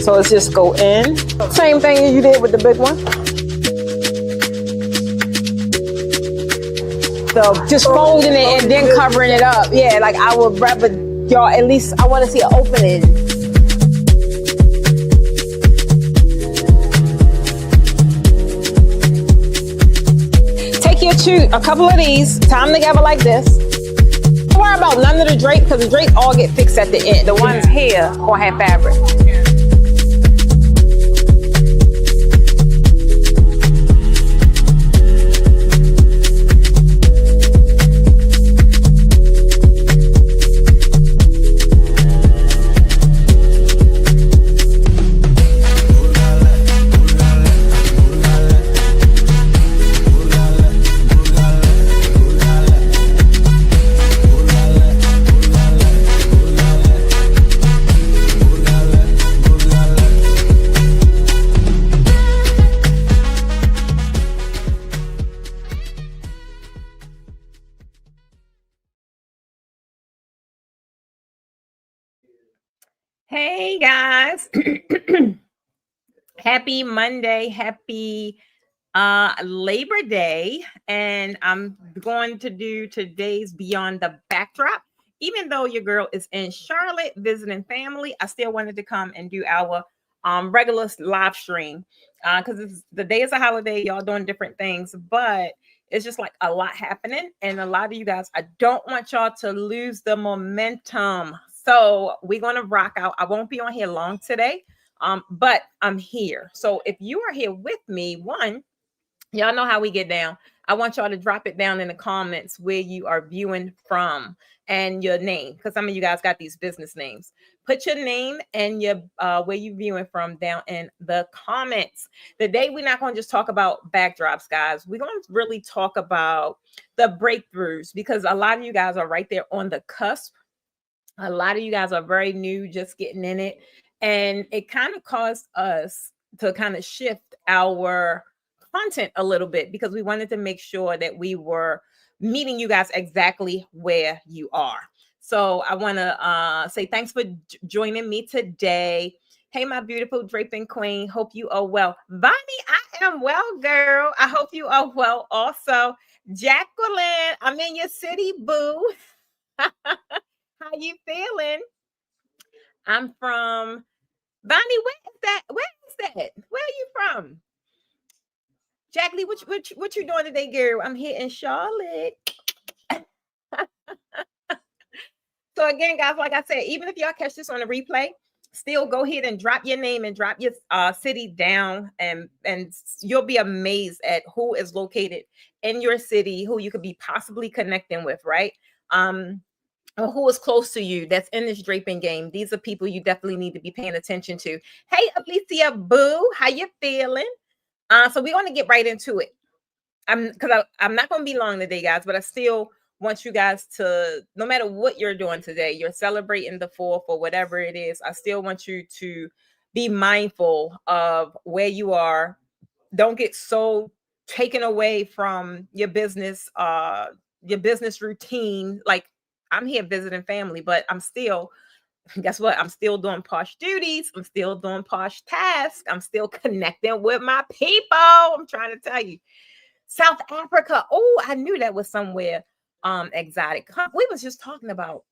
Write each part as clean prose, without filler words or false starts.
So let's just go in. Same thing as you did with the big one. So just folding it and then covering it up. Yeah, like I would rather y'all, at least I want to see an opening. Take a couple of these, tie them together like this. Don't worry about none of the drape because the drape all get fixed at the end. The ones here gonna have fabric. Hey guys, happy Monday, happy Labor Day, and I'm going to do today's Beyond the Backdrop. Even though your girl is in Charlotte visiting family, I still wanted to come and do our regular live stream because the day is a holiday, y'all doing different things, but it's just like a lot happening, and a lot of you guys, I don't want y'all to lose the momentum. So we're going to rock out. I won't be on here long today, but I'm here. So if you are here with me, y'all know how we get down. I want y'all to drop it down in the comments where you are viewing from and your name, because some of you guys got these business names. Put your name and your where you viewing from down in the comments. Today, we're not going to just talk about backdrops, guys. We're going to really talk about the breakthroughs, because a lot of you guys are right there on the cusp. A lot of you guys are very new, just getting in it. And it kind of caused us to kind of shift our content a little bit, because we wanted to make sure that we were meeting you guys exactly where you are. So I want to say thanks for joining me today. Hey, my beautiful draping queen. Hope you are well. Bonnie, I am well, girl. I hope you are well also. Jacqueline, I'm in your city, boo. How you feeling? I'm from Bonnie. Where is that? Where is that? Where are you from? Jacqueline, what you doing today, girl? I'm here in Charlotte. So again, guys, like I said, even if y'all catch this on a replay, still go ahead and drop your name and drop your city down, and you'll be amazed at who is located in your city, who you could be possibly connecting with, right? Or who is close to you that's in this draping game. These are people you definitely need to be paying attention to. Hey, Alicia Boo, how you feeling? So we're going to get right into it. I'm not going to be long today, guys, but I still want you guys to, no matter what you're doing today, you're celebrating the 4th or whatever it is, I still want you to be mindful of where you are. Don't get so taken away from your business routine. Like, I'm here visiting family, but I'm still, guess what? I'm still doing posh duties. I'm still doing posh tasks. I'm still connecting with my people. I'm trying to tell you. South Africa. Oh, I knew that was somewhere exotic. We was just talking about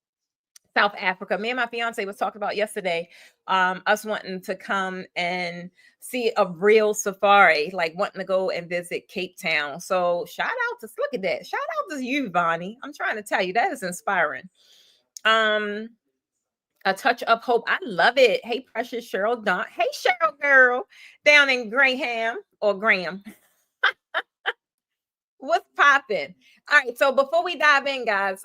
South Africa. Me and my fiance was talking about yesterday, us wanting to come and see a real safari, like wanting to go and visit Cape Town. So shout out to, look at that. Shout out to you, Bonnie. I'm trying to tell you, that is inspiring. A touch of hope. I love it. Hey, precious Cheryl Don. Hey, Cheryl girl, down in Graham or Graham. What's popping? All right, so before we dive in, guys,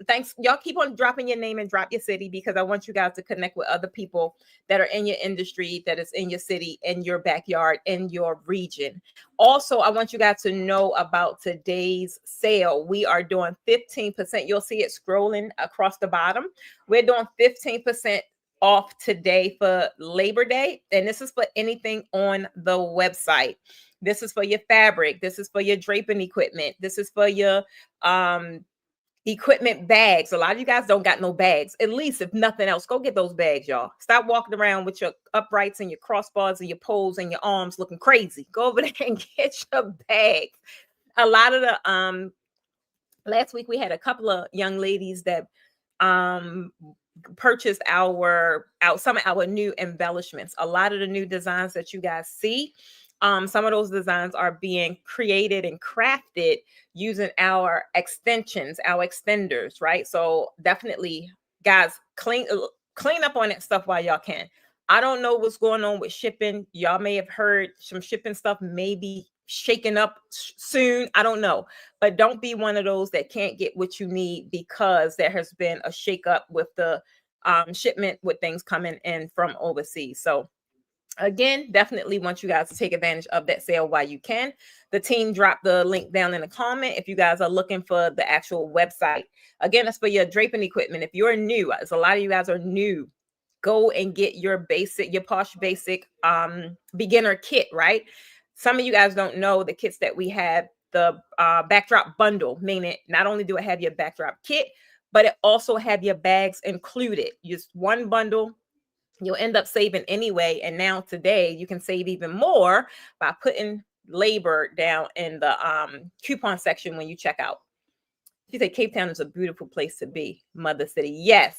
thanks. Y'all keep on dropping your name and drop your city, because I want you guys to connect with other people that are in your industry, that is in your city, in your backyard, in your region. Also, I want you guys to know about today's sale. We are doing 15%. You'll see it scrolling across the bottom. We're doing 15% off today for Labor Day, and this is for anything on the website. This is for your fabric. This is for your draping equipment. This is for your equipment bags. A lot of you guys don't got no bags. At least if nothing else, go get those bags, y'all. Stop walking around with your uprights and your crossbars and your poles and your arms looking crazy. Go over there and get your bags. A lot of the last week we had a couple of young ladies that um purchased some of our new embellishments. A lot of the new designs that you guys see, some of those designs are being created and crafted using our extensions, our extenders, right? So definitely, guys, clean up on that stuff while y'all can. I don't know what's going on with shipping. Y'all may have heard some shipping stuff may be shaking up soon. I don't know, but don't be one of those that can't get what you need because there has been a shakeup with the shipment with things coming in from overseas. So again, definitely want you guys to take advantage of that sale while you can. The team dropped the link down in the comment if you guys are looking for the actual website. Again, that's for your draping equipment. If you're new, as a lot of you guys are new, go and get your Posh Basic beginner kit, right? Some of you guys don't know the kits that we have, the backdrop bundle, meaning not only do it have your backdrop kit, but it also have your bags included. Just one bundle, you'll end up saving anyway. And now today you can save even more by putting labor down in the coupon section when you check out. She said Cape Town is a beautiful place to be, Mother City. Yes,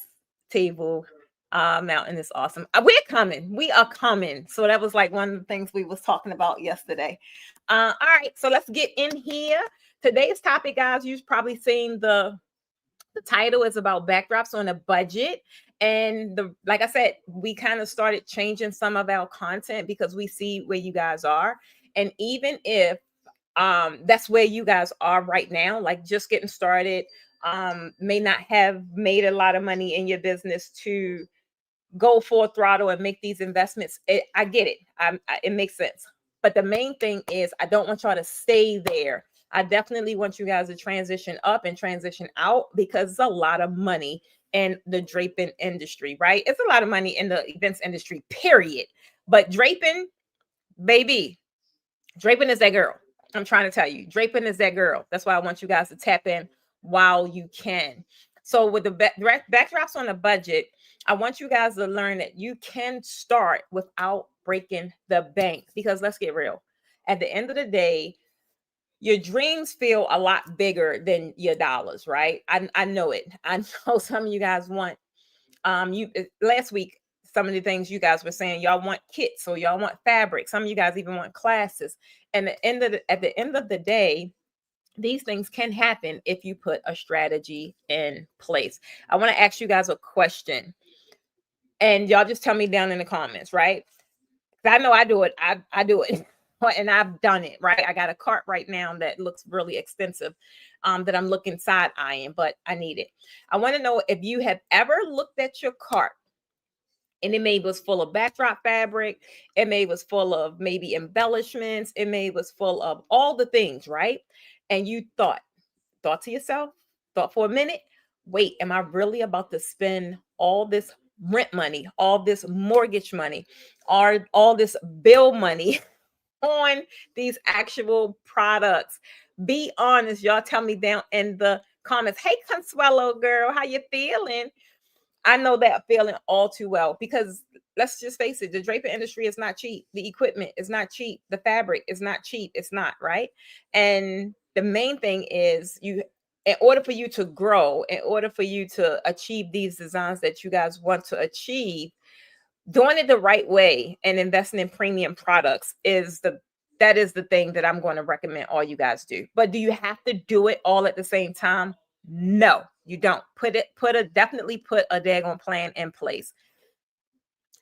Table Mountain is awesome. We're coming. We are coming. So that was like one of the things we was talking about yesterday. All right, so let's get in here. Today's topic, guys, you've probably seen the title is about backdrops on a budget. And like I said, we kind of started changing some of our content because we see where you guys are. And even if that's where you guys are right now, like just getting started, may not have made a lot of money in your business to go full throttle and make these investments. I get it. It makes sense. But the main thing is I don't want y'all to stay there. I definitely want you guys to transition up and transition out because it's a lot of money in the draping industry, right? It's a lot of money in the events industry, period. But draping, baby, draping is that girl. I'm trying to tell you, draping is that girl. That's why I want you guys to tap in while you can. So with the backdrops on a budget, I want you guys to learn that you can start without breaking the bank, because let's get real. At the end of the day, your dreams feel a lot bigger than your dollars, right? I know it. I know some of you guys want last week, some of the things you guys were saying, y'all want kits, so y'all want fabric. Some of you guys even want classes. And at the end of the day, these things can happen if you put a strategy in place. I want to ask you guys a question, and y'all just tell me down in the comments, right? I know I do it. I do it. And I've done it, right? I got a cart right now that looks really expensive, that I'm looking side eyeing, but I need it. I want to know if you have ever looked at your cart and it maybe was full of backdrop fabric, it maybe was full of maybe embellishments, it maybe was full of all the things, right? And you thought to yourself, thought for a minute, wait, am I really about to spend all this rent money, all this mortgage money, or all this bill money on these actual products? Be honest. Y'all tell me down in the comments. Hey, Consuelo girl, how you feeling? I know that feeling all too well, because let's just face it, the draping industry is not cheap. The equipment is not cheap. The fabric is not cheap. It's not, right? And the main thing is, in order for you to grow, in order for you to achieve these designs that you guys want to achieve, doing it the right way and investing in premium products is the thing that I'm going to recommend all you guys do. But do you have to do it all at the same time? No, you don't. Definitely put a daggone plan in place.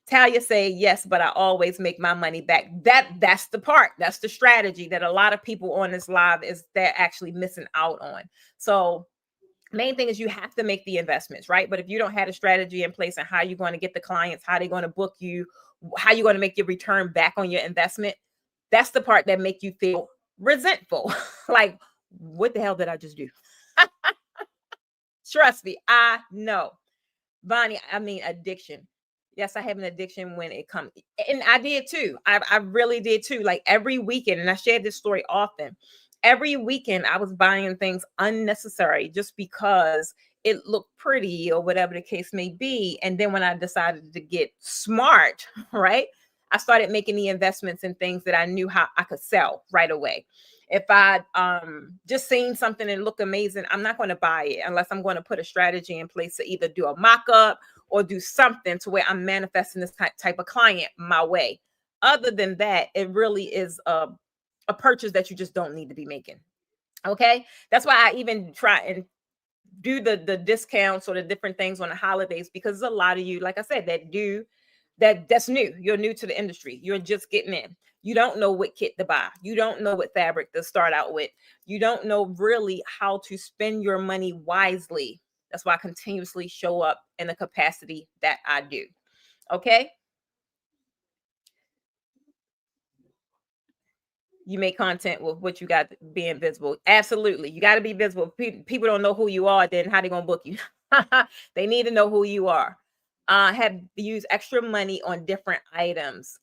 Talia say yes, but I always make my money back. That's the part. That's the strategy that a lot of people on this live is they're actually missing out on. So main thing is you have to make the investments, right? But if you don't have a strategy in place on how you're going to get the clients, how they're going to book you, how you're going to make your return back on your investment, that's the part that make you feel resentful. Like, what the hell did I just do? Trust me, I know. Bonnie, I mean, addiction. Yes, I have an addiction when it comes. And I did too. I really did too. Like every weekend, and I shared this story often. every weekend I was buying things unnecessary just because it looked pretty or whatever the case may be. And then when I decided to get smart, right, I started making the investments in things that I knew how I could sell right away. If I just seen something and look amazing, I'm not going to buy it unless I'm going to put a strategy in place to either do a mock-up or do something to where I'm manifesting this type of client my way. Other than that, it really is a purchase that you just don't need to be making. Okay. That's why I even try and do the discounts or the different things on the holidays, because there's a lot of you, like I said, that's new. You're new to the industry. You're just getting in. You don't know what kit to buy. You don't know what fabric to start out with. You don't know really how to spend your money wisely. That's why I continuously show up in the capacity that I do. Okay. You make content with what you got being visible. Absolutely. You got to be visible. People don't know who you are, then how they going to book you? They need to know who you are. Have used extra money on different items.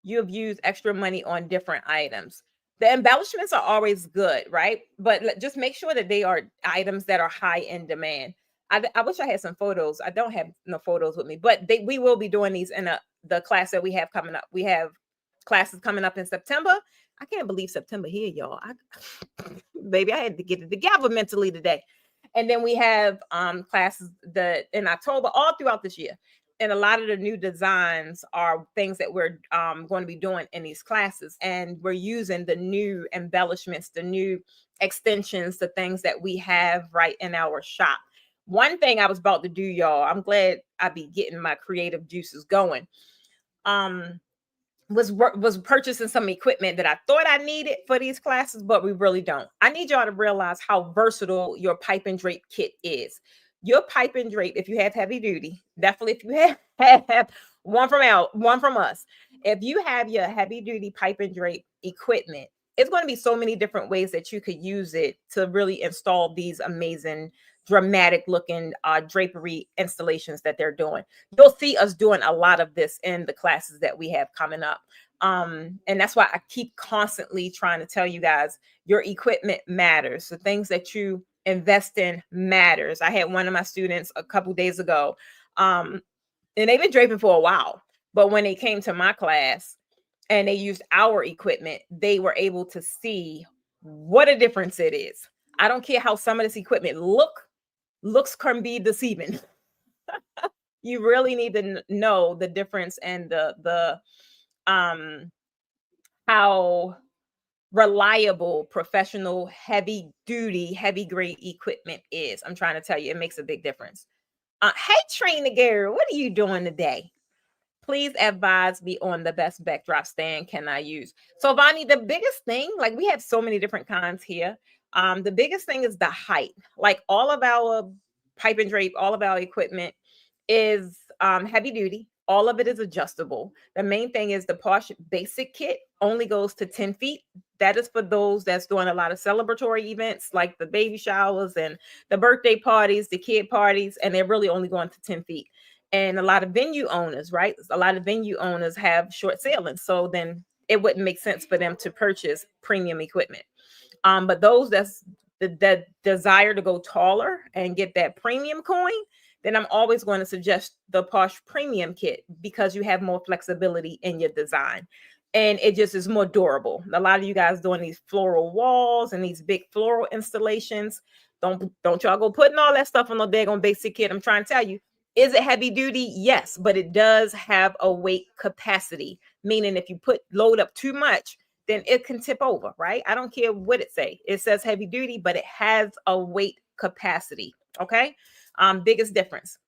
You have used extra money on different items. The embellishments are always good, right? But just make sure that they are items that are high in demand. I wish I had some photos. I don't have no photos with me, but we will be doing these in the class that we have coming up. We have classes coming up in September. I can't believe September here, y'all. Baby, I had to get it together mentally today. And then we have classes that in October, all throughout this year. And a lot of the new designs are things that we're going to be doing in these classes. And we're using the new embellishments, the new extensions, the things that we have right in our shop. One thing I was about to do, y'all, I'm glad I be getting my creative juices going. Was purchasing some equipment that I thought I needed for these classes, but we really don't. I need y'all to realize how versatile your pipe and drape kit is. Your pipe and drape, if you have heavy duty, definitely if you have one from us. If you have your heavy duty pipe and drape equipment, it's going to be so many different ways that you could use it to really install these amazing dramatic looking drapery installations that they're doing. You'll see us doing a lot of this in the classes that we have coming up. And that's why I keep constantly trying to tell you guys your equipment matters. The things that you invest in matters. I had one of my students a couple days ago, and they've been draping for a while, but when they came to my class and they used our equipment, they were able to see what a difference it is. I don't care how some of this equipment looks can be deceiving. You really need to know the difference and the how reliable professional heavy duty heavy grade equipment is. I'm trying to tell you, it makes a big difference. Hey, trainer girl, what are you doing today? Please advise me on the best backdrop stand can I use. So Vonnie, the biggest thing, like we have so many different kinds here. The biggest thing is the height. Like all of our pipe and drape, all of our equipment is heavy duty. All of it is adjustable. The main thing is the Posh basic kit only goes to 10 feet. That is for those that's doing a lot of celebratory events like the baby showers and the birthday parties, the kid parties, and they're really only going to 10 feet. And a lot of venue owners, right? A lot of venue owners have short sailings. So then it wouldn't make sense for them to purchase premium equipment. But those that's the desire to go taller and get that premium coin, then I'm always going to suggest the Posh Premium Kit because you have more flexibility in your design. And it just is more durable. A lot of you guys doing these floral walls and these big floral installations. Don't y'all go putting all that stuff on the daggone basic kit. I'm trying to tell you, is it heavy duty? Yes, but it does have a weight capacity, meaning if you load up too much, then it can tip over, right? I don't care what it say. It says heavy duty, but it has a weight capacity. Okay. Biggest difference.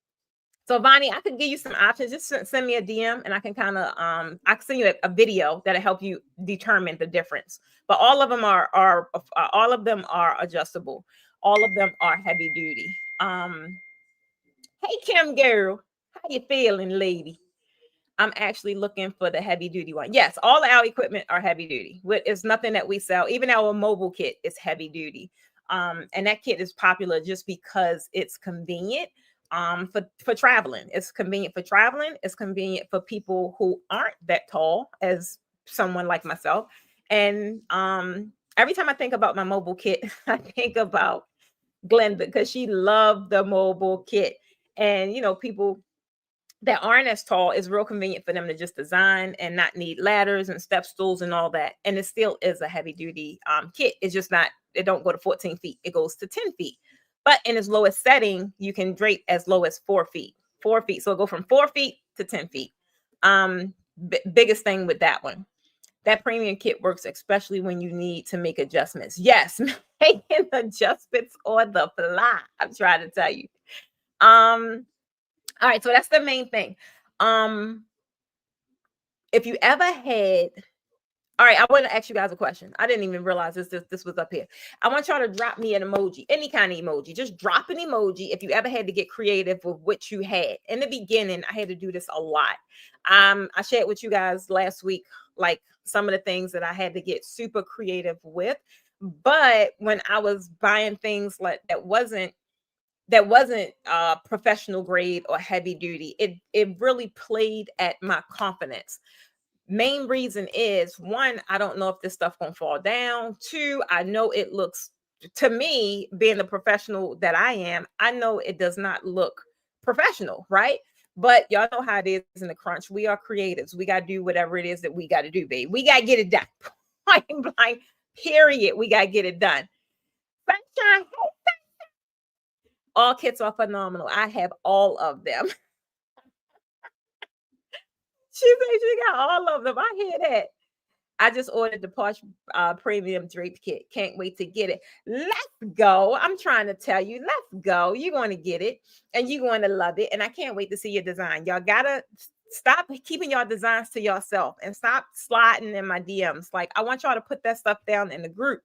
So Vonnie, I could give you some options. Just send me a DM and I can kind of I can send you a video that'll help you determine the difference. But all of them are adjustable. All of them are heavy duty. Hey Kim girl, how you feeling, lady? I'm actually looking for the heavy duty one. Yes, all our equipment are heavy duty. It's nothing that we sell. Even our mobile kit is heavy duty. And that kit is popular just because it's convenient for traveling. It's convenient for traveling. It's convenient for people who aren't that tall as someone like myself. And every time I think about my mobile kit, I think about Glenda because she loved the mobile kit. And people that aren't as tall, is real convenient for them to just design and not need ladders and step stools and all that. And it still is a heavy duty kit. It's just not, it don't go to 14 feet. It goes to 10 feet. But in its lowest setting, you can drape as low as 4 feet. 4 feet. So it'll go from 4 feet to 10 feet. Biggest thing with that one. That premium kit works especially when you need to make adjustments. Yes, making adjustments on the fly. I'm trying to tell you. All right, so that's the main thing. If you ever had, all right, I want to ask you guys a question. I didn't even realize this was up here. I want y'all to drop me an emoji, any kind of emoji. Just drop an emoji if you ever had to get creative with what you had. In the beginning, I had to do this a lot. I shared with you guys last week, like some of the things that I had to get super creative with. But when I was buying things like that wasn't professional grade or heavy duty, it really played at my confidence. Main reason is, one, I don't know if this stuff gonna fall down. Two, I know it looks, to me, being the professional that I am, I know it does not look professional, right? But y'all know how it is in the crunch. We are creatives. We got to do whatever it is that we got to do, babe. We got to get it done. Point blank, period. We got to get it done. Sunshine, all kits are phenomenal. I have all of them. She said she got all of them. I hear that. I just ordered the Posh Premium Drape Kit. Can't wait to get it. Let's go. I'm trying to tell you, let's go. You're going to get it and you're going to love it. And I can't wait to see your design. Y'all got to stop keeping your designs to yourself and stop sliding in my DMs. Like, I want y'all to put that stuff down in the group.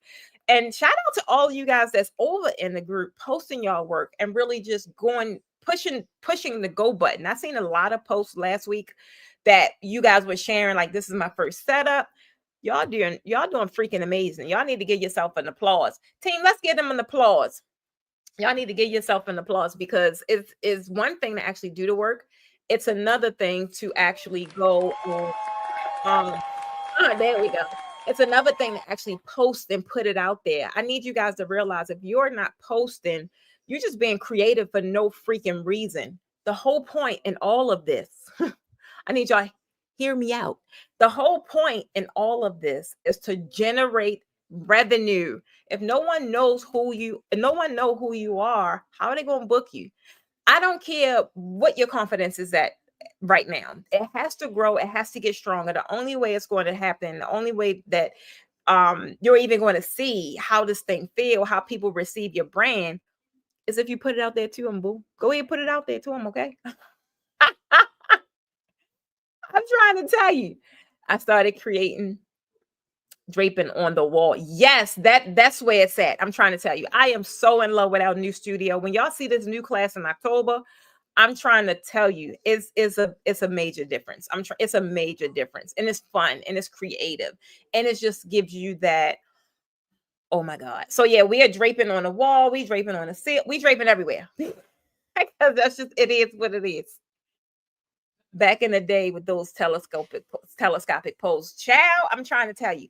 And shout out to all you guys that's over in the group posting y'all work and really just pushing the go button. I seen a lot of posts last week that you guys were sharing, like, this is my first setup. Y'all doing freaking amazing. Y'all need to give yourself an applause. Team, let's give them an applause. Y'all need to give yourself an applause because it's one thing to actually do the work. It's another thing to actually go on. There we go. It's another thing to actually post and put it out there. I need you guys to realize if you're not posting, you're just being creative for no freaking reason. The whole point in all of this, I need y'all hear me out. The whole point in all of this is to generate revenue. If no one know who you are, how are they going to book you? I don't care what your confidence is at right now. It has to grow. It has to get stronger. The only way it's going to happen, the only way that you're even going to see how this thing feel, how people receive your brand, is if you put it out there to them, boo. Go ahead and put it out there to them, okay? I'm trying to tell you. I started creating draping on the wall. Yes, that's where it's at. I'm trying to tell you. I am so in love with our new studio. When y'all see this new class in October, I'm trying to tell you, it's a major difference. It's a major difference, and it's fun and it's creative, and it just gives you that. Oh my God! So yeah, we are draping on the wall. We draping on the seal. We draping everywhere because that's just, it is what it is. Back in the day with those telescopic poles, child, I'm trying to tell you,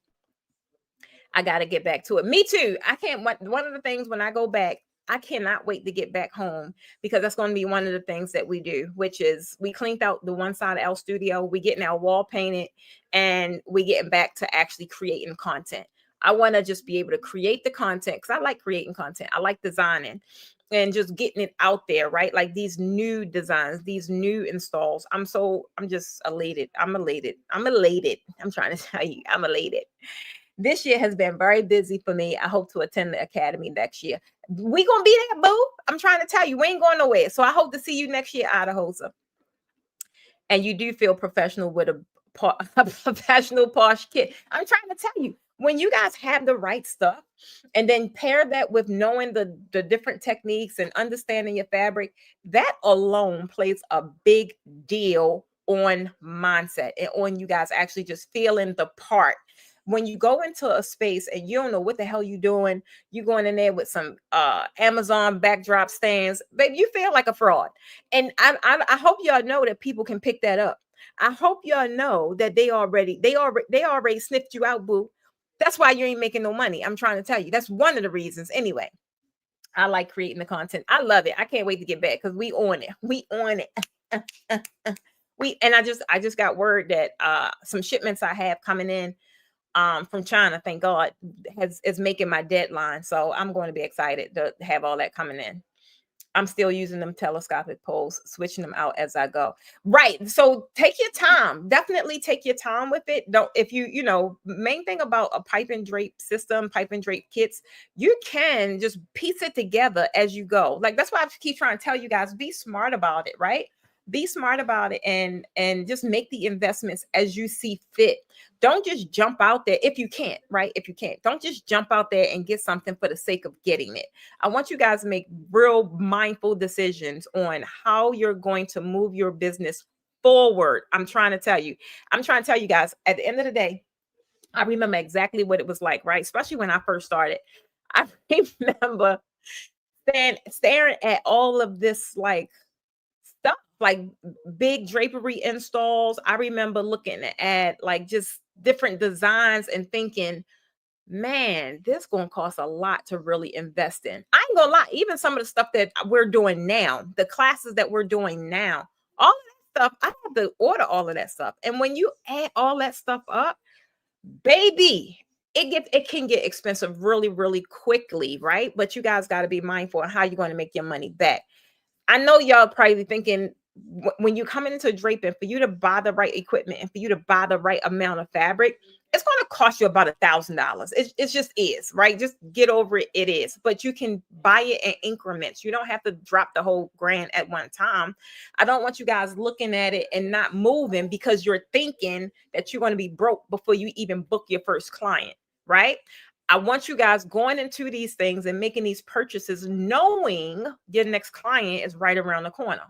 I got to get back to it. Me too. I can't. One of the things when I go back, I cannot wait to get back home because that's going to be one of the things that we do, which is we cleaned out the one side of our studio. We getting our wall painted and we getting back to actually creating content. I want to just be able to create the content because I like creating content. I like designing and just getting it out there, right? Like these new designs, these new installs. I'm just elated. I'm elated. I'm trying to tell you, I'm elated. This year has been very busy for me. I hope to attend the academy next year. We gonna be there, boo. I'm trying to tell you, we ain't going nowhere. So I hope to see you next year, Idahosa. And you do feel professional with a professional posh kit. I'm trying to tell you, when you guys have the right stuff and then pair that with knowing the different techniques and understanding your fabric, that alone plays a big deal on mindset and on you guys actually just feeling the part. When you go into a space and you don't know what the hell you're doing, you going in there with some Amazon backdrop stands, baby, you feel like a fraud. And I hope y'all know that people can pick that up. I hope y'all know that they already sniffed you out, boo. That's why you ain't making no money. I'm trying to tell you. That's one of the reasons. Anyway, I like creating the content. I love it. I can't wait to get back because we on it. We on it. We and I just got word that some shipments I have coming in from China, thank God, is making my deadline. So I'm going to be excited to have all that coming in. I'm still using them telescopic poles, switching them out as I go. Right. So take your time. Definitely take your time with it. Don't if main thing about a pipe and drape system, pipe and drape kits, you can just piece it together as you go. Like that's why I keep trying to tell you guys, be smart about it, right? Be smart about it and just make the investments as you see fit. Don't just jump out there if you can't, right? If you can't, don't just jump out there and get something for the sake of getting it. I want you guys to make real mindful decisions on how you're going to move your business forward. I'm trying to tell you guys, at the end of the day, I remember exactly what it was like, right? Especially when I first started. I remember staring at all of this like stuff, like big drapery installs. I remember looking at like just different designs and thinking, man, this gonna cost a lot to really invest in. I ain't gonna lie, even some of the stuff that we're doing now, the classes that we're doing now, all of that stuff, I have to order all of that stuff. And when you add all that stuff up, baby, it can get expensive really, really quickly, right? But you guys got to be mindful of how you're going to make your money back. I know y'all probably thinking when you come into draping, for you to buy the right equipment and for you to buy the right amount of fabric, it's going to cost you about $1,000. It just is, right? Just get over it. It is, but you can buy it in increments. You don't have to drop the whole grand at one time. I don't want you guys looking at it and not moving because you're thinking that you're going to be broke before you even book your first client, right? I want you guys going into these things and making these purchases knowing your next client is right around the corner.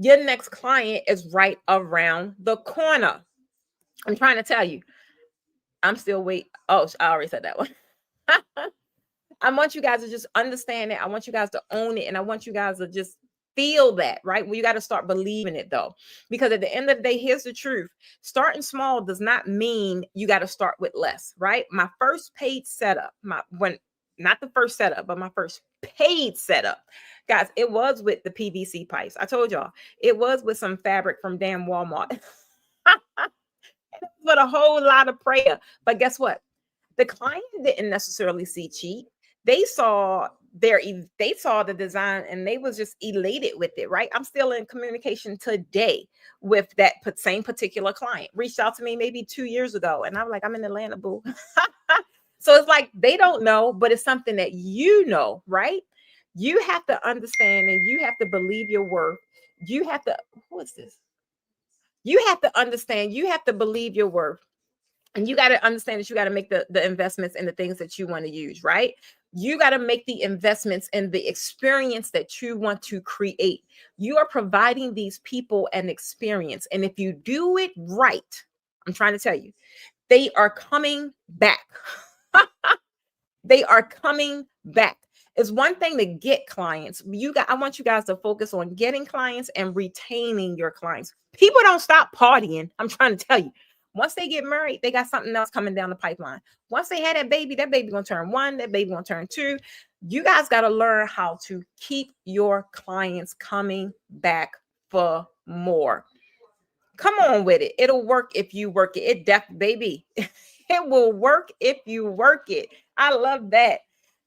Your next client is right around the corner. I'm trying to tell you. I'm still waiting. Oh, I already said that one. I want you guys to just understand it. I want you guys to own it. And I want you guys to just feel that, right? Well, you got to start believing it though. Because at the end of the day, here's the truth. Starting small does not mean you got to start with less, right? My first paid setup, not the first setup, but my first paid setup, guys, it was with the PVC pipes. I told y'all it was with some fabric from damn Walmart. With a whole lot of prayer. But guess what? The client didn't necessarily see cheap. They saw they saw the design and they was just elated with it, right? I'm still in communication today with that same particular client. Reached out to me maybe 2 years ago and I'm like, I'm in Atlanta, boo. So it's like they don't know, but it's something that you know, right? You have to understand and you have to believe your worth. You have to, who is this? You have to understand, you have to believe your worth. And you got to understand that you got to make the investments in the things that you want to use, right? You got to make the investments in the experience that you want to create. You are providing these people an experience. And if you do it right, I'm trying to tell you, they are coming back. They are coming back. It's one thing to get clients. I want you guys to focus on getting clients and retaining your clients. People don't stop partying. I'm trying to tell you. Once they get married, they got something else coming down the pipeline. Once they had that baby gonna turn 1, that baby gonna turn 2. You guys got to learn how to keep your clients coming back for more. Come on with it. It'll work if you work it. Baby. It will work if you work it. I love that.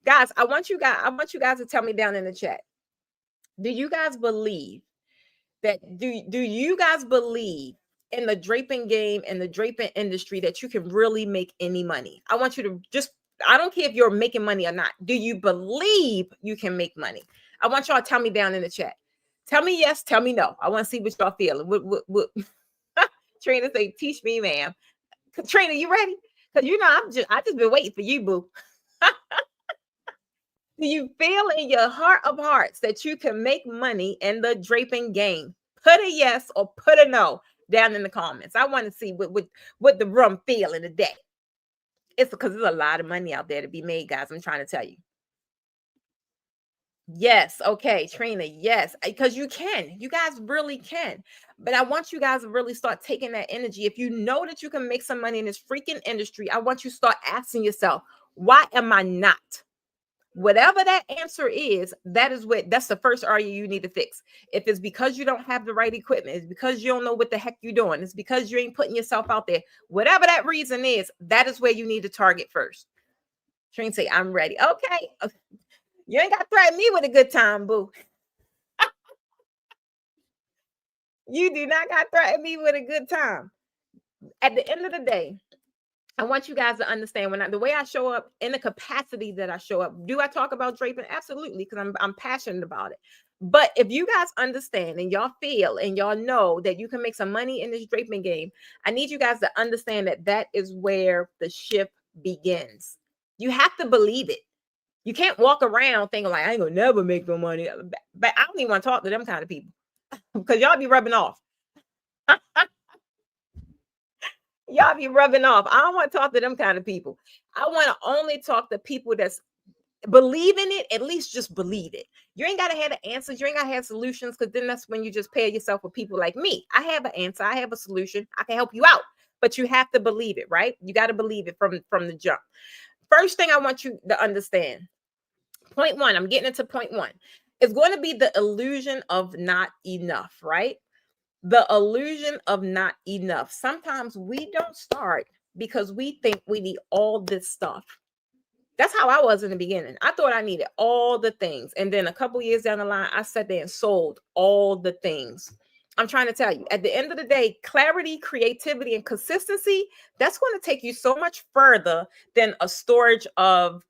Guys, I want you guys to tell me down in the chat. Do you guys believe that do you guys believe in the draping game and the draping industry that you can really make any money? I want you to just, I don't care if you're making money or not. Do you believe you can make money? I want y'all to tell me down in the chat. Tell me yes, tell me no. I want to see what y'all feeling. What Trina say, teach me, ma'am. Katrina, you ready? Because I just been waiting for you, boo. Do you feel in your heart of hearts that you can make money in the draping game? Put a yes or put a no down in the comments. I want to see what the room feeling today. It's because there's a lot of money out there to be made, guys. I'm trying to tell you. Yes. Okay, Trina. Yes. Because you can. You guys really can. But I want you guys to really start taking that energy. If you know that you can make some money in this freaking industry, I want you to start asking yourself, why am I not? Whatever that answer is, that's the first area you need to fix. If it's because you don't have the right equipment, it's because you don't know what the heck you're doing, it's because you ain't putting yourself out there. Whatever that reason is, that is where you need to target first. Trina say, I'm ready. Okay. You ain't got to threaten me with a good time, boo. You do not got to threaten me with a good time. At the end of the day, I want you guys to understand the way I show up in the capacity that I show up. Do I talk about draping? Absolutely, because I'm passionate about it. But if you guys understand and y'all feel and y'all know that you can make some money in this draping game, I need you guys to understand that that is where the shift begins. You have to believe it. You can't walk around thinking like I ain't gonna never make no money. But I don't even want to talk to them kind of people because y'all be rubbing off. Y'all be rubbing off. I don't want to talk to them kind of people. I want to only talk to people that's believe in it, at least just believe it. You ain't got to have the answers. You ain't got to have solutions because then that's when you just pair yourself with people like me. I have an answer. I have a solution. I can help you out, but you have to believe it, right? You got to believe it from the jump. First thing I want you to understand, point one, I'm getting into point one. It's going to be the illusion of not enough, right? The illusion of not enough. Sometimes we don't start because we think we need all this stuff. That's how I was in the beginning. I thought I needed all the things. And then a couple years down the line, I sat there and sold all the things. I'm trying to tell you, at the end of the day, clarity, creativity, and consistency, that's going to take you so much further than a storage of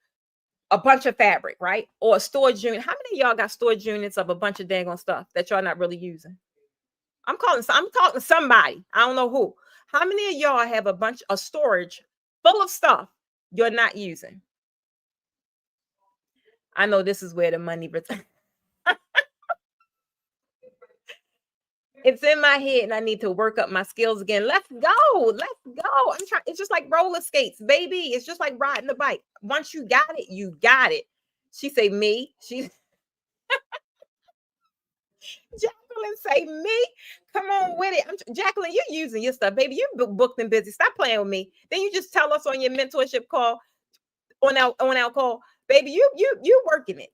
a bunch of fabric, right? Or a storage unit. How many of y'all got storage units of a bunch of dang on stuff that y'all not really using? I'm talking to somebody. I don't know who. How many of y'all have a bunch of storage full of stuff you're not using? I know this is where the money it's in my head and I need to work up my skills again. Let's go. Let's go. I'm trying. It's just like roller skates, baby. It's just like riding the bike. Once you got it, you got it. She say me. She Jacqueline say me. Come on with it. Jacqueline, you're using your stuff, baby. You're booked and busy. Stop playing with me. Then you just tell us on your mentorship call, on our call, baby. You working it.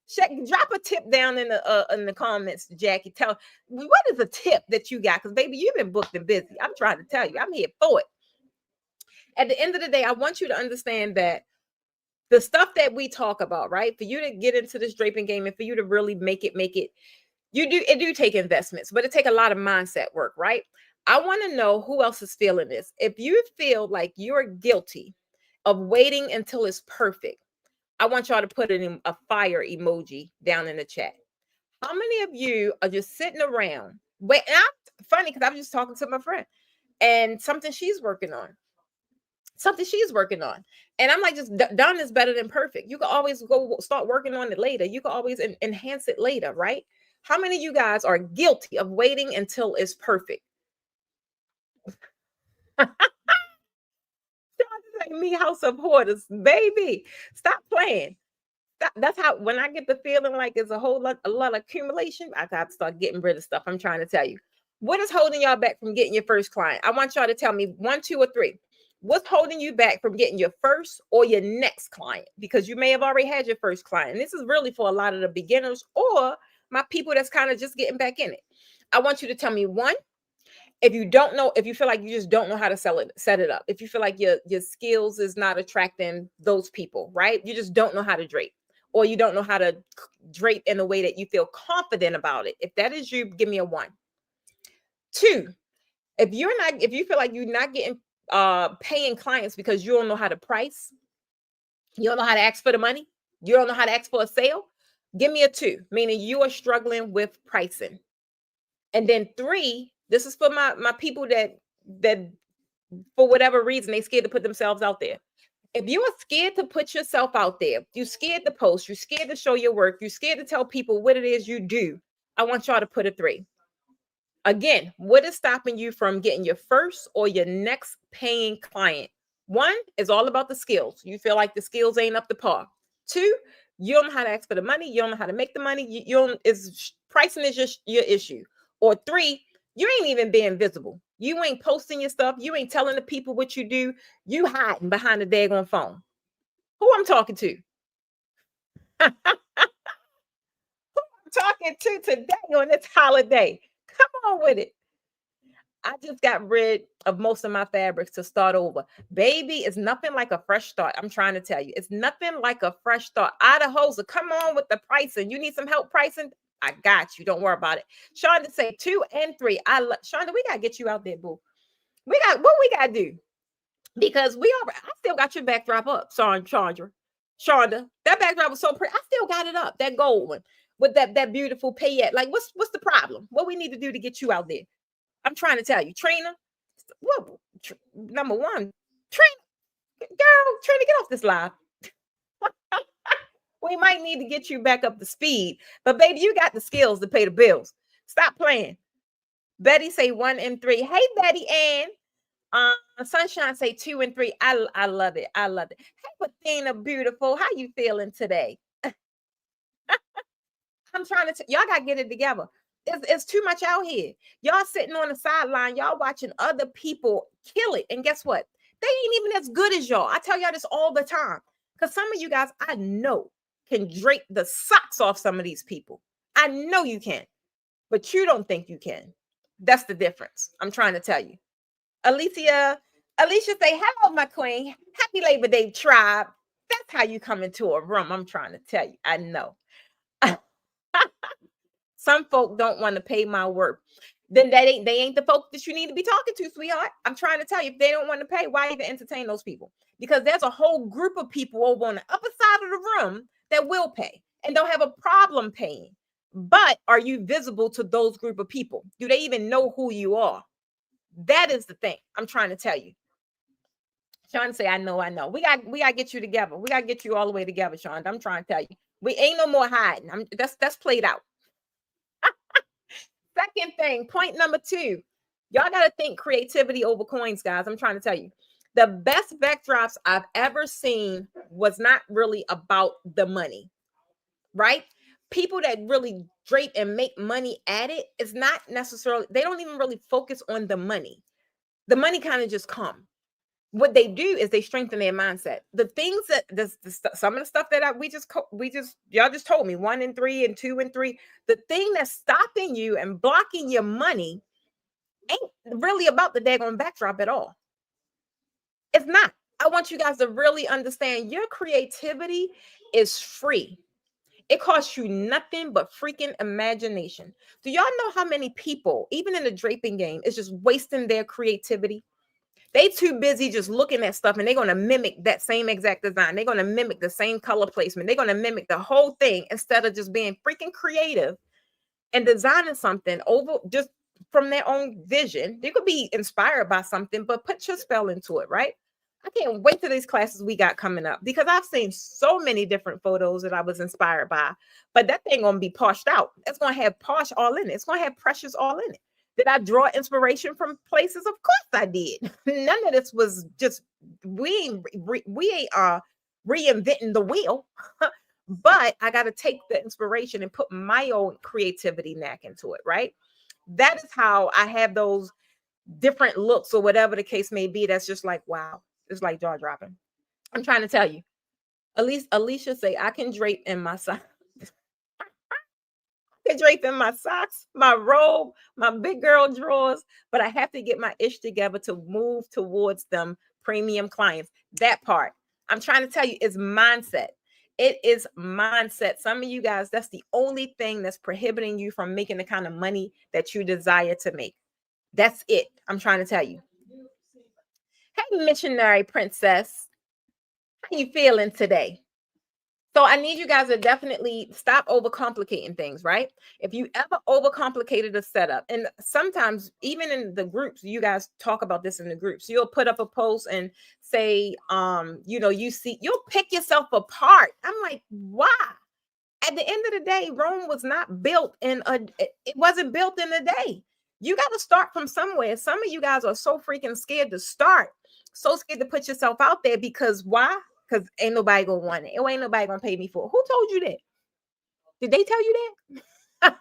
Check, drop a tip down in the comments, Jackie. Tell what is a tip that you got? Because baby, you've been booked and busy. I'm trying to tell you, I'm here for it. At the end of the day, I want you to understand that the stuff that we talk about, right? For you to get into this draping game and for you to really make it, it do take investments, but it take a lot of mindset work, right? I want to know who else is feeling this. If you feel like you're guilty of waiting until it's perfect, I want y'all to put in a fire emoji down in the chat. How many of you are just sitting around? Wait, and I'm funny because I was just talking to my friend and something she's working on. Something she's working on. And I'm like, just done is better than perfect. You can always go start working on it later. You can always enhance it later, right? How many of you guys are guilty of waiting until it's perfect? Like me, house of hoarders, baby. Stop playing. That's how when I get the feeling like it's a lot of accumulation, I got to start getting rid of stuff. I'm trying to tell you. What is holding y'all back from getting your first client? I want y'all to tell me one, two, or three. What's holding you back from getting your first or your next client? Because you may have already had your first client. And this is really for a lot of the beginners or my people that's kind of just getting back in it. I want you to tell me one, if you don't know, if you feel like you just don't know how to set it up, if you feel like your skills is not attracting those people, right? You just don't know how to drape, or you don't know how to drape in a way that you feel confident about it. If that is you, give me a one. Two, if you feel like you're not getting paying clients because you don't know how to price, you don't know how to ask for the money, you don't know how to ask for a sale, give me a two, meaning you are struggling with pricing. And then three, this is for my people that for whatever reason they scared to put themselves out there. If you are scared to put yourself out there, you're scared to post, you're scared to show your work, you're scared to tell people what it is you do, I want y'all to put a three. Again, what is stopping you from getting your first or your next paying client? One is all about the skills. You feel like the skills ain't up to par. Two, You don't know how to ask for the money. You don't know how to make the money. You don't, pricing is just your issue. Or 3, you ain't even being visible. You ain't posting your stuff. You ain't telling the people what you do. You hiding behind the daggone phone. Who I'm talking to? I'm talking to today on this holiday. Come on with it. I just got rid of most of my fabrics to start over. Baby, it's nothing like a fresh start. I'm trying to tell you. It's nothing like a fresh start. Idaho's, come on with the pricing. You need some help pricing? I got you. Don't worry about it. Shonda say 2 and 3. Shonda, we got to get you out there, boo. We got to do? Because I still got your backdrop up, Shonda. That backdrop was so pretty. I still got it up, that gold one with that beautiful paillette. Like, what's the problem? What we need to do to get you out there? I'm trying to tell you, Trina. Well, number one, Trina, get off this live. We might need to get you back up to speed, but baby, you got the skills to pay the bills. Stop playing. Betty say 1 and 3. Hey, Betty Ann. Sunshine say 2 and 3. I love it. I love it. Hey, Bettina, beautiful. How you feeling today? I'm trying to y'all gotta get it together. It's too much out here. Y'all sitting on the sideline, y'all watching other people kill it. And guess what? They ain't even as good as y'all. I tell y'all this all the time. Because some of you guys I know can drape the socks off some of these people. I know you can, but you don't think you can. That's the difference. I'm trying to tell you. Alicia say, hello, my queen. Happy Labor Day, tribe. That's how you come into a room. I'm trying to tell you. I know. Some folk don't want to pay my work. Then they ain't the folk that you need to be talking to, sweetheart. I'm trying to tell you, if they don't want to pay, why even entertain those people? Because there's a whole group of people over on the upper side of the room that will pay and don't have a problem paying. But are you visible to those group of people? Do they even know who you are? That is the thing I'm trying to tell you. Sean say, I know. We got to get you together. We got to get you all the way together, Sean. I'm trying to tell you. We ain't no more hiding. That's played out. Second thing, point number 2. Y'all got to think creativity over coins, guys. I'm trying to tell you. The best backdrops I've ever seen was not really about the money, right? People that really drape and make money at it is not necessarily, they don't even really focus on the money. The money kind of just come. What they do is they strengthen their mindset. The things that some of the stuff that y'all just told me 1 and 3 and 2 and 3. The thing that's stopping you and blocking your money ain't really about the daggone backdrop at all. It's not. I want you guys to really understand your creativity is free. It costs you nothing but freaking imagination. Do y'all know how many people, even in the draping game, is just wasting their creativity? They too busy just looking at stuff and they're going to mimic that same exact design. They're going to mimic the same color placement. They're going to mimic the whole thing instead of just being freaking creative and designing something over just from their own vision. They could be inspired by something, but put your spell into it, right? I can't wait till these classes we got coming up because I've seen so many different photos that I was inspired by, but that thing going to be poshed out. It's going to have posh all in it. It's going to have precious all in it. Did I draw inspiration from places? Of course I did. None of this was just, we ain't reinventing the wheel, but I got to take the inspiration and put my own creativity knack into it, right? That is how I have those different looks or whatever the case may be. That's just like, wow, it's like jaw dropping. I'm trying to tell you. At least Alicia say, I can drape in my socks. I can drape in my socks, my robe, my big girl drawers, but I have to get my ish together to move towards them premium clients. That part, I'm trying to tell you, is mindset. It is mindset. Some of you guys, that's the only thing that's prohibiting you from making the kind of money that you desire to make. That's it. I'm trying to tell you. Hey, missionary princess. How you feeling today? So I need you guys to definitely stop overcomplicating things, right? If you ever overcomplicated a setup, and sometimes even in the groups, you guys talk about this in the groups, you'll put up a post and say, you'll pick yourself apart. I'm like, why? At the end of the day, Rome was not built it wasn't built in a day. You got to start from somewhere. Some of you guys are so freaking scared to start, so scared to put yourself out there because why? because ain't nobody gonna want it. It ain't nobody gonna pay me for it. Who told you that? Did they tell you that?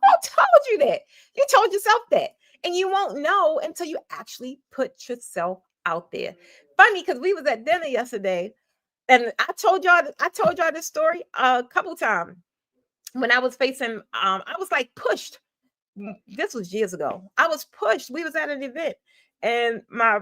Who told you that? You told yourself that. And you won't know until you actually put yourself out there. Funny, because we was at dinner yesterday, and I told y'all this story a couple times when I was facing I was like pushed. This was years ago. I was pushed. We was at an event, and my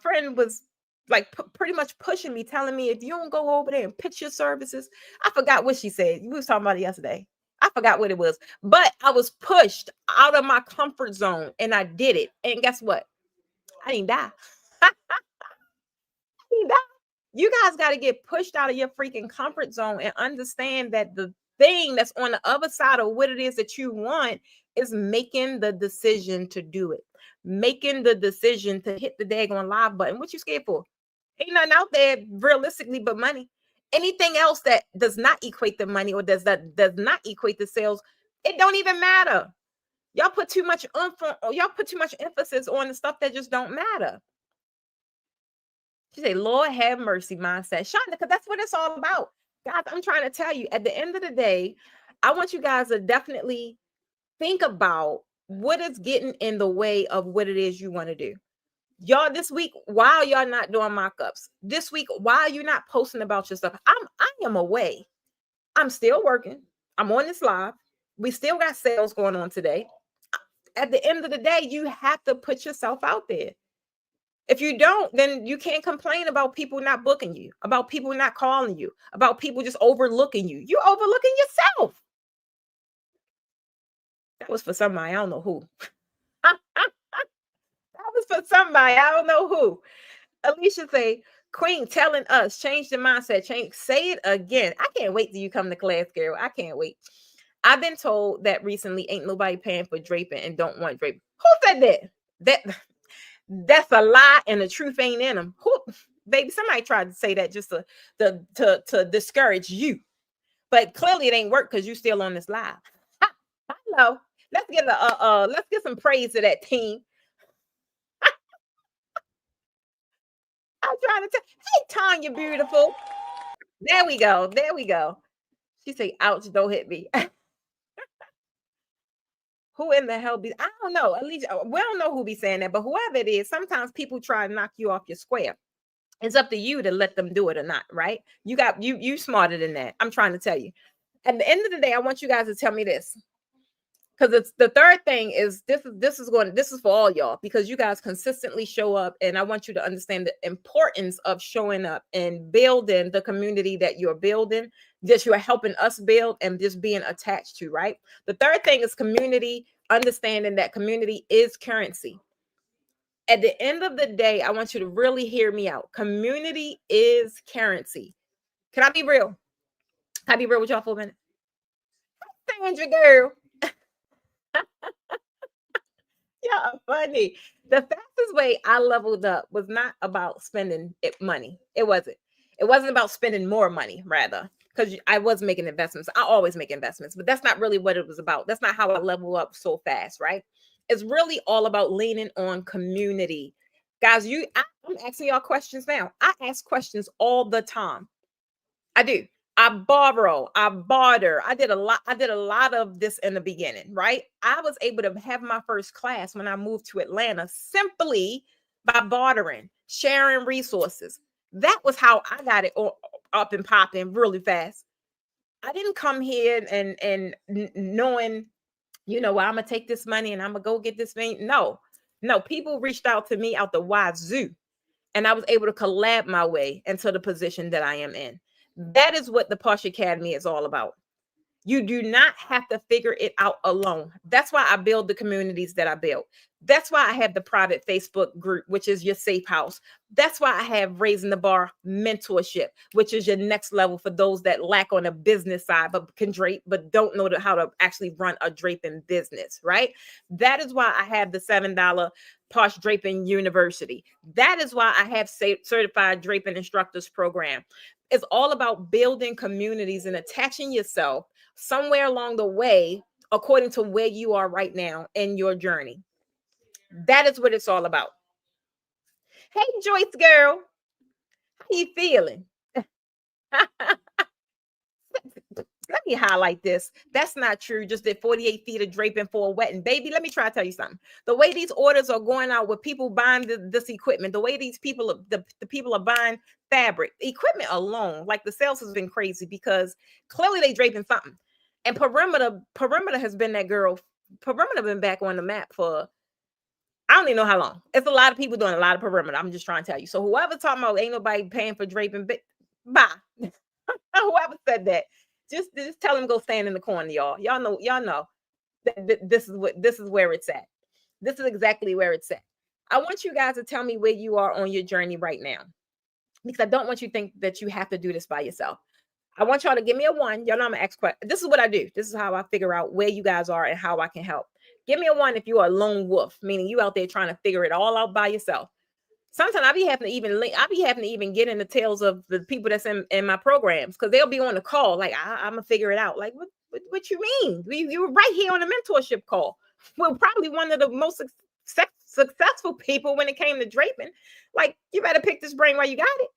friend was like pretty much pushing me, telling me, if you don't go over there and pitch your services. I forgot what she said. We was talking about it yesterday. I forgot what it was, but I was pushed out of my comfort zone, and I did it. And guess what? I didn't die. I didn't die. You guys got to get pushed out of your freaking comfort zone and understand that the thing that's on the other side of what it is that you want is making the decision to do it, making the decision to hit the daggone live button. What you scared for? Ain't nothing out there realistically but money. Anything else that does not equate to money or does not equate to sales, it don't even matter. Y'all put too much y'all put too much emphasis on the stuff that just don't matter. She said, Lord have mercy mindset. Shonda, because that's what it's all about. Guys, I'm trying to tell you, at the end of the day, I want you guys to definitely think about what is getting in the way of what it is you want to do. Y'all, this week, while y'all not doing mock-ups, this week, while you're not posting about your stuff, I am away. I'm still working. I'm on this live. We still got sales going on today. At the end of the day, you have to put yourself out there. If you don't, then you can't complain about people not booking you, about people not calling you, about people just overlooking you. You're overlooking yourself. That was for somebody. I don't know who. That was for somebody. I don't know who. Alicia say, Queen telling us, change the mindset, change. Say it again. I can't wait till you come to class, girl. I can't wait. I've been told that recently ain't nobody paying for draping and don't want draping. Who said that? That's a lie and the truth ain't in them. Who, baby, somebody tried to say that just to discourage you. But clearly it ain't work because you still on this live. Hello. Let's get some praise to that team. I'm trying to tell. Hey, Tanya, beautiful. There we go. There we go. She say, ouch, don't hit me. Who in the hell be? I don't know. At least we don't know who be saying that, but whoever it is, sometimes people try to knock you off your square. It's up to you to let them do it or not, right? You smarter than that. I'm trying to tell you. At the end of the day, I want you guys to tell me this. Because it's the third thing is this is for all y'all, because you guys consistently show up, and I want you to understand the importance of showing up and building the community that you're building, that you're helping us build, and just being attached to, right? The third thing is community, understanding that community is currency. At the end of the day, I want you to really hear me out. Community is currency. Can I be real? Can I be real with y'all for a minute? Sandra, girl. Yeah, funny. The fastest way I leveled up was not about spending money. It wasn't. It wasn't about spending more money, rather, because I was making investments. I always make investments, but that's not really what it was about. That's not how I level up so fast, right? It's really all about leaning on community. Guys, I'm asking y'all questions now. I ask questions all the time. I do. I borrow, I barter. I did a lot. I did a lot of this in the beginning, right? I was able to have my first class when I moved to Atlanta simply by bartering, sharing resources. That was how I got it up and popping really fast. I didn't come here and knowing, well, I'm gonna take this money and I'm gonna go get this thing. No, people reached out to me out the wazoo, and I was able to collab my way into the position that I am in. That is what the Posh Academy is all about. You do not have to figure it out alone. That's why I build the communities that I build. That's why I have the private Facebook group, which is your safe house. That's why I have Raising the Bar mentorship, which is your next level for those that lack on a business side, but can drape, but don't know how to actually run a draping business, right? That is why I have the $7 Posh Draping University. That is why I have certified draping instructors program. It's all about building communities and attaching yourself somewhere along the way, according to where you are right now in your journey. That is what it's all about. Hey, Joyce girl. How you feeling? Let me highlight this. That's not true. Just did 48 feet of draping for a wedding. Baby, let me try to tell you something. The way these orders are going out with people buying this equipment, the way these people, the people are buying fabric, equipment alone, like the sales has been crazy because clearly they draping something. And perimeter has been that girl. Perimeter been back on the map for I don't even know how long. It's a lot of people doing a lot of perimeter. I'm just trying to tell you. So whoever talking about ain't nobody paying for draping, bye. Whoever said that, just tell him go stand in the corner, y'all. Y'all know that this is where it's at. This is exactly where it's at. I want you guys to tell me where you are on your journey right now, because I don't want you to think that you have to do this by yourself. I want y'all to give me a one. Y'all know I'm an expert. This is what I do. This is how I figure out where you guys are and how I can help. Give me a one if you are a lone wolf, meaning you out there trying to figure it all out by yourself. Sometimes I be having to even get in the tails of the people that's in my programs, because they'll be on the call like I'm gonna figure it out. Like what you mean? You were right here on the mentorship call. Well, probably one of the most successful people when it came to draping. Like, you better pick this brain while you got it.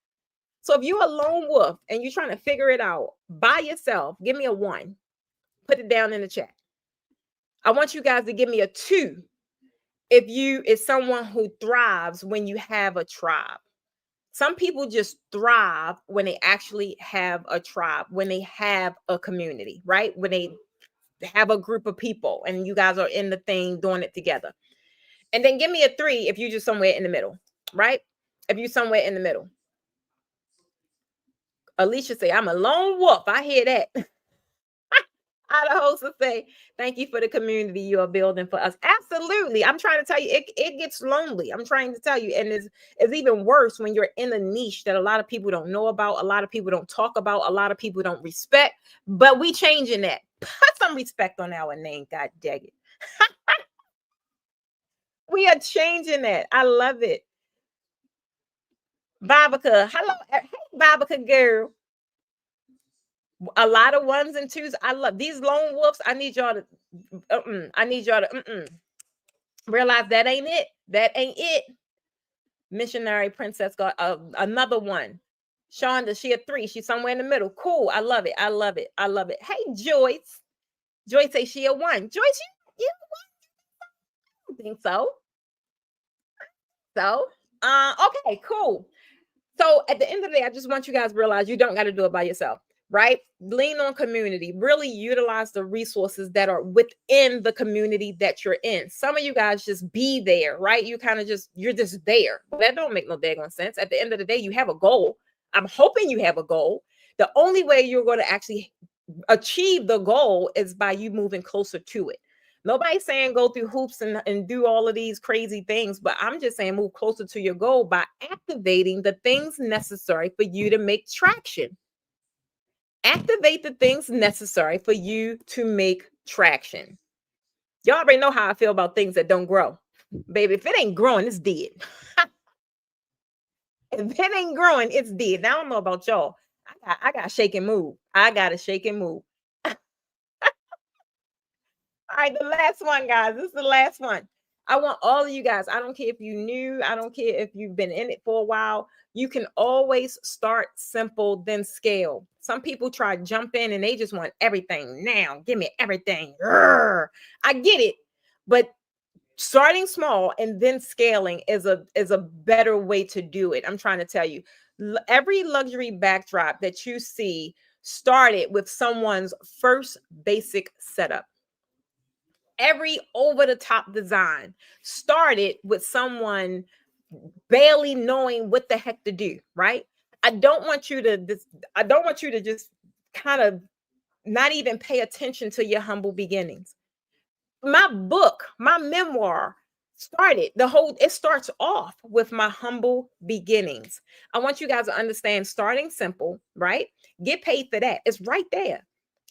So if you're a lone wolf and you're trying to figure it out by yourself, give me a one. Put it down in the chat. I want you guys to give me a two if you is someone who thrives when you have a tribe. Some people just thrive when they actually have a tribe, when they have a community, right? When they have a group of people and you guys are in the thing doing it together. And then give me a three if you're just somewhere in the middle, right? If you're somewhere in the middle. Alicia say, I'm a lone wolf. I hear that. I the host will say, thank you for the community you are building for us. Absolutely. I'm trying to tell you, it gets lonely. I'm trying to tell you. And it's even worse when you're in a niche that a lot of people don't know about, a lot of people don't talk about, a lot of people don't respect. But we changing that. Put some respect on our name, God dang it. We are changing that. I love it. Babica, hello. Hey, Babica girl. A lot of ones and twos. I love these lone wolves. I need y'all to realize that ain't it. That ain't it. Missionary princess got another one. Shonda, she a three. She's somewhere in the middle. Cool. I love it. I love it. I love it. Hey, Joyce. Joyce say she a one. Joyce, you I don't think so. So, okay, cool. So at the end of the day, I just want you guys to realize you don't got to do it by yourself, right? Lean on community. Really utilize the resources that are within the community that you're in. Some of you guys just be there, right? You're just there. That don't make no daggone sense. At the end of the day, you have a goal. I'm hoping you have a goal. The only way you're going to actually achieve the goal is by you moving closer to it. Nobody's saying go through hoops and do all of these crazy things, but I'm just saying move closer to your goal by activating the things necessary for you to make traction. Activate the things necessary for you to make traction. Y'all already know how I feel about things that don't grow. Baby, if it ain't growing, it's dead. If it ain't growing, it's dead. Now, I don't know about y'all. I got shake and move. I got to shake and move. All right, the last one, guys. This is the last one. I want all of you guys. I don't care if you new. I don't care if you've been in it for a while. You can always start simple, then scale. Some people try to jump in and they just want everything now. Give me everything. Urgh. I get it, but starting small and then scaling is a better way to do it. I'm trying to tell you, every luxury backdrop that you see started with someone's first basic setup. Every over-the-top design started with someone barely knowing what the heck to do, right? I don't want you to just kind of not even pay attention to your humble beginnings. My book, my memoir it starts off with my humble beginnings. I want you guys to understand starting simple, right? Get paid for that. It's right there.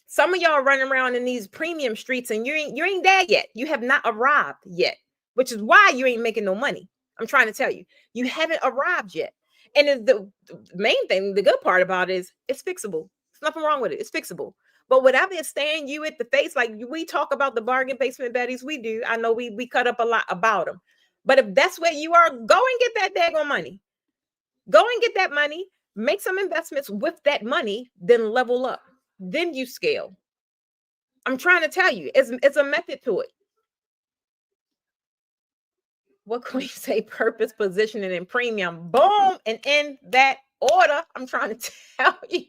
Some of y'all running around in these premium streets and you ain't there yet. You have not arrived yet, which is why you ain't making no money. I'm trying to tell you, you haven't arrived yet. And the main thing, the good part about it is it's fixable. There's nothing wrong with it. It's fixable. But whatever is staring you at the face, like we talk about the bargain basement baddies, we do. I know we cut up a lot about them. But if that's where you are, go and get that daggone money. Go and get that money. Make some investments with that money, then level up. Then you scale. I'm trying to tell you, it's a method to it. What can we say? Purpose, positioning, and premium. Boom. And in that order, I'm trying to tell you.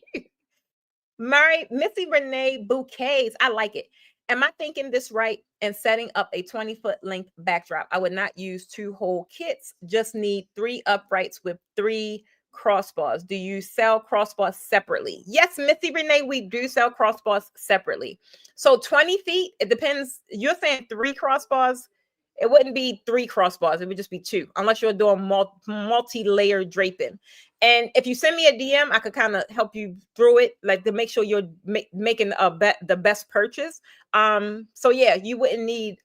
Mary, Missy Renee Bouquets. I like it. Am I thinking this right? And setting up a 20-foot length backdrop. I would not use 2 whole kits, just need 3 uprights with 3 crossbars. Do you sell crossbars separately? Yes, Missy Renee, we do sell crossbars separately. So 20 feet, it depends. You're saying 3 crossbars. It wouldn't be 3 crossbars. It would just be 2, unless you're doing multi-layer draping. And if you send me a DM, I could kind of help you through it, like to make sure you're making the best purchase. So yeah, you wouldn't need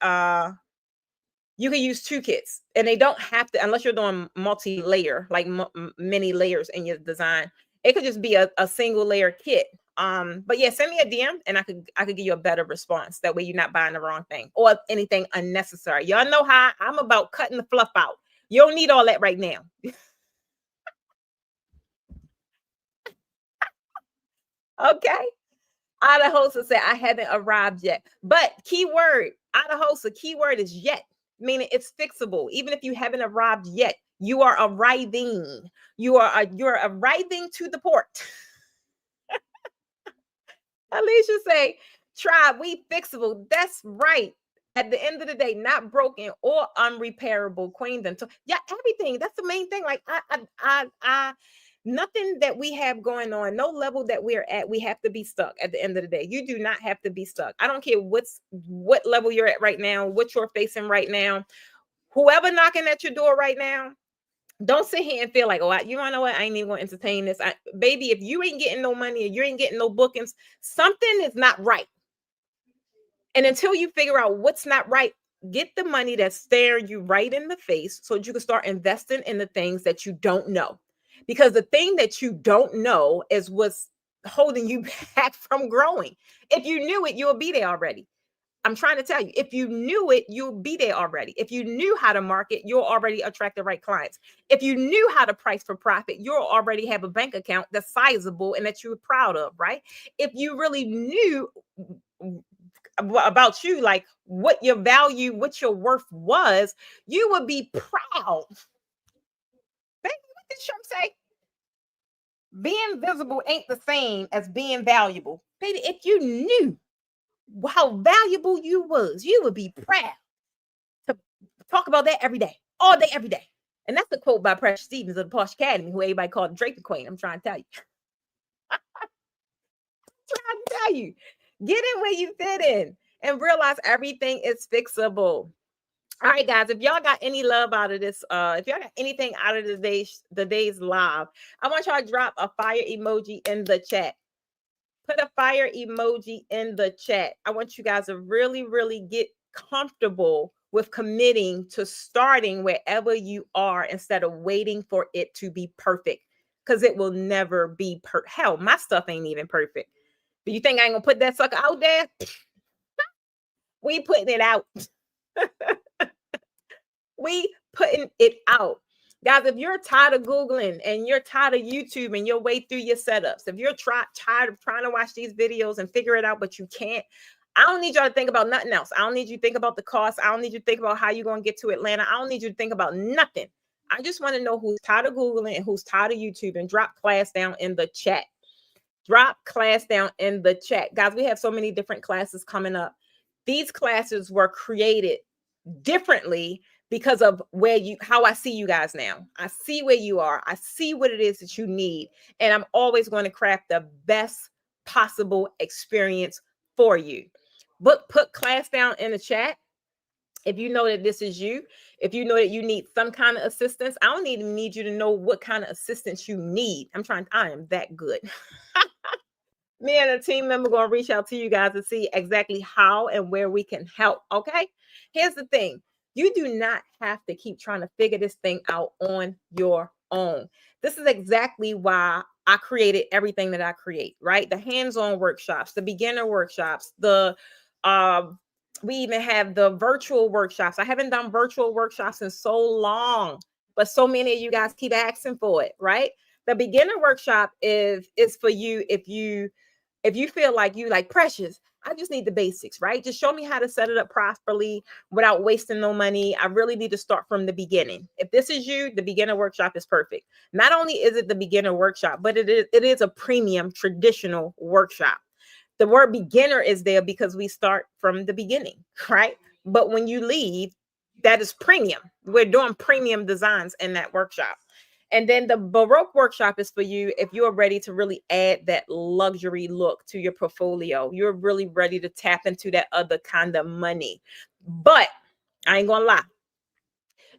you can use 2 kits, and they don't have to, unless you're doing multi-layer, like many layers in your design. It could just be a single layer kit. But yeah, send me a DM and I could give you a better response. That way you're not buying the wrong thing or anything unnecessary. Y'all know how I'm about cutting the fluff out. You don't need all that right now. Okay. Adahosa said, I haven't arrived yet. But keyword, Adahosa, keyword is yet, meaning it's fixable. Even if you haven't arrived yet, you are arriving. You're arriving to the port. Alicia say, try, we fixable. That's right. At the end of the day, not broken or unrepairable. Queen done. Yeah, everything. That's the main thing. Like I nothing that we have going on, no level that we're at, we have to be stuck at the end of the day. You do not have to be stuck. I don't care what level you're at right now, what you're facing right now. Whoever knocking at your door right now, don't sit here and feel like, oh, you don't know what? I ain't even gonna entertain this. Baby, if you ain't getting no money or you ain't getting no bookings, something is not right. And until you figure out what's not right, get the money that's staring you right in the face so that you can start investing in the things that you don't know. Because the thing that you don't know is what's holding you back from growing. If you knew it, you'll be there already. I'm trying to tell you, if you knew it, you'll be there already. If you knew how to market, you'll already attract the right clients. If you knew how to price for profit, you'll already have a bank account that's sizable and that you're proud of, right? If you really knew about you, like what your value, what your worth was, you would be proud. Baby, what did Trump say? Being visible ain't the same as being valuable. Baby, if you knew how valuable you was, you would be proud to talk about that every day, all day, every day. And that's a quote by Precious Stevens of the Posh Academy, who everybody called the Draping Queen. I'm trying to tell you. Trying to tell you. Get in where you fit in and realize everything is fixable. All right, guys, if y'all got any love out of this, if y'all got anything out of the day's live, I want y'all to drop a fire emoji in the chat. Put a fire emoji in the chat. I want you guys to really, really get comfortable with committing to starting wherever you are instead of waiting for it to be perfect, because it will never be hell, my stuff ain't even perfect. Do you think I ain't gonna put that sucker out there? We putting it out. We putting it out. Guys, if you're tired of Googling and you're tired of YouTube and your way through your setups, if you're tired of trying to watch these videos and figure it out, but you can't, I don't need y'all to think about nothing else. I don't need you to think about the cost. I don't need you to think about how you're going to get to Atlanta. I don't need you to think about nothing. I just want to know who's tired of Googling and who's tired of YouTube, and drop class down in the chat. Drop class down in the chat. Guys, we have so many different classes coming up. These classes were created differently because of how I see you guys now. I see where you are. I see what it is that you need. And I'm always going to craft the best possible experience for you. But put class down in the chat. If you know that this is you, if you know that you need some kind of assistance, I don't even need you to know what kind of assistance you need. I am that good. Me and a team member going to reach out to you guys to see exactly how and where we can help. Okay. Here's the thing. You do not have to keep trying to figure this thing out on your own. This is exactly why I created everything that I create, right? The hands-on workshops, the beginner workshops, we even have the virtual workshops. I haven't done virtual workshops in so long, but so many of you guys keep asking for it, right? The beginner workshop is for you if you feel like you like Precious, I just need the basics, right? Just show me how to set it up properly without wasting no money. I really need to start from the beginning. If this is you, the beginner workshop is perfect. Not only is it the beginner workshop, but it is a premium traditional workshop. The word beginner is there because we start from the beginning, right? But when you leave, that is premium. We're doing premium designs in that workshop. And then the Baroque workshop is for you if you're ready to really add that luxury look to your portfolio. You're really ready to tap into that other kind of money. But I ain't gonna lie,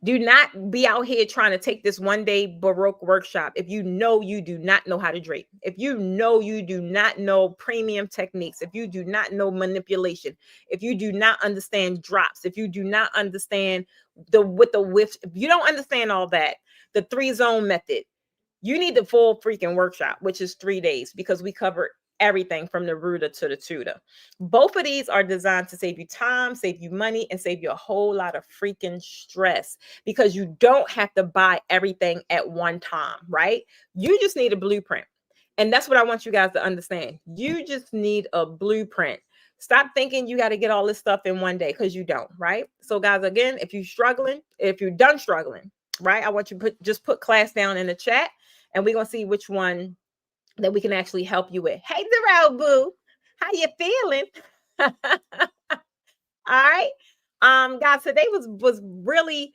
do not be out here trying to take this one day Baroque workshop if you know you do not know how to drape. If you know you do not know premium techniques, if you do not know manipulation, if you do not understand drops, if you do not understand the width, if you don't understand all that, the 3 zone method, you need the full freaking workshop, which is 3 days, because we cover everything from the rooter to the tutor. Both of these are designed to save you time, save you money, and save you a whole lot of freaking stress because you don't have to buy everything at one time, right? You just need a blueprint. And that's what I want you guys to understand. You just need a blueprint. Stop thinking you got to get all this stuff in one day because you don't, right? So, guys, again, if you're struggling, if you're done struggling, right, I want you to just put class down in the chat and we're going to see which one that we can actually help you with. Hey, Darrell Boo, how you feeling? All right. Guys, today was really,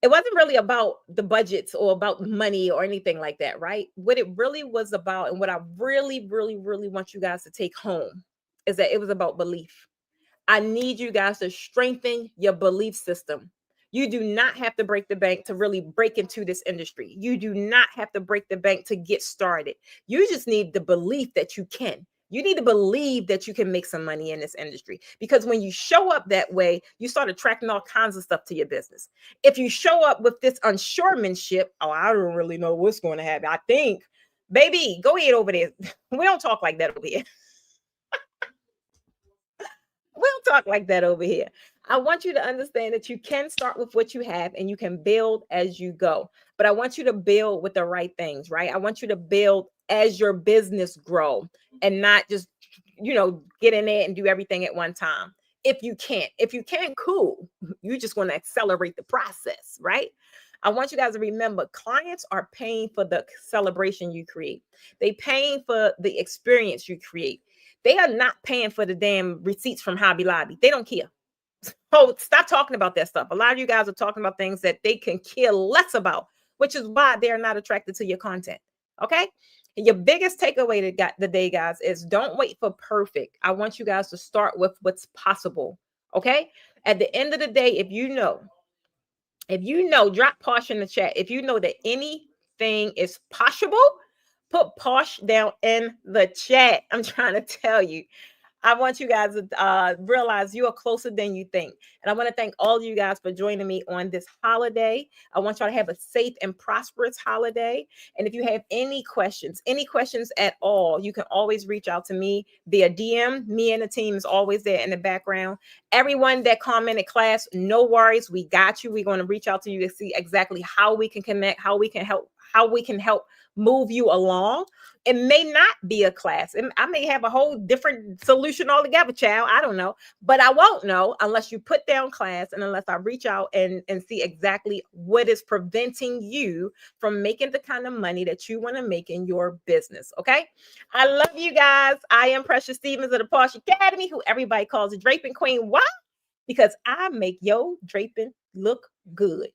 it wasn't really about the budgets or about money or anything like that, right? What it really was about, and what I really, really, really want you guys to take home is that it was about belief. I need you guys to strengthen your belief system. You do not have to break the bank to really break into this industry. You do not have to break the bank to get started. You just need the belief that you can. You need to believe that you can make some money in this industry, because when you show up that way, you start attracting all kinds of stuff to your business. If you show up with this unsuremanship, oh, I don't really know what's going to happen, I think, baby, go ahead over there. We don't talk like that over here. We don't talk like that over here. I want you to understand that you can start with what you have and you can build as you go. But I want you to build with the right things, right? I want you to build as your business grow and not just, get in there and do everything at one time. If you can't, cool. You just want to accelerate the process, right? I want you guys to remember, clients are paying for the celebration you create. They paying for the experience you create. They are not paying for the damn receipts from Hobby Lobby. They don't care. Oh, stop talking about that stuff. A lot of you guys are talking about things that they can care less about, which is why they're not attracted to your content. Okay. And your biggest takeaway today, guys, is don't wait for perfect. I want you guys to start with what's possible. Okay. At the end of the day, drop posh in the chat. If you know that anything is possible, put posh down in the chat. I'm trying to tell you. I want you guys to realize you are closer than you think. And I want to thank all of you guys for joining me on this holiday. I want y'all to have a safe and prosperous holiday. And if you have any questions at all, you can always reach out to me via DM. Me and the team is always there in the background. Everyone that commented class, no worries. We got you. We're going to reach out to you to see exactly how we can connect, how we can help move you along. It may not be a class. I may have a whole different solution altogether, child. I don't know. But I won't know unless you put down class and unless I reach out and see exactly what is preventing you from making the kind of money that you want to make in your business. Okay. I love you guys. I am Precious Stevens of the Posh Academy, who everybody calls the Draping Queen. Why? Because I make your draping look good.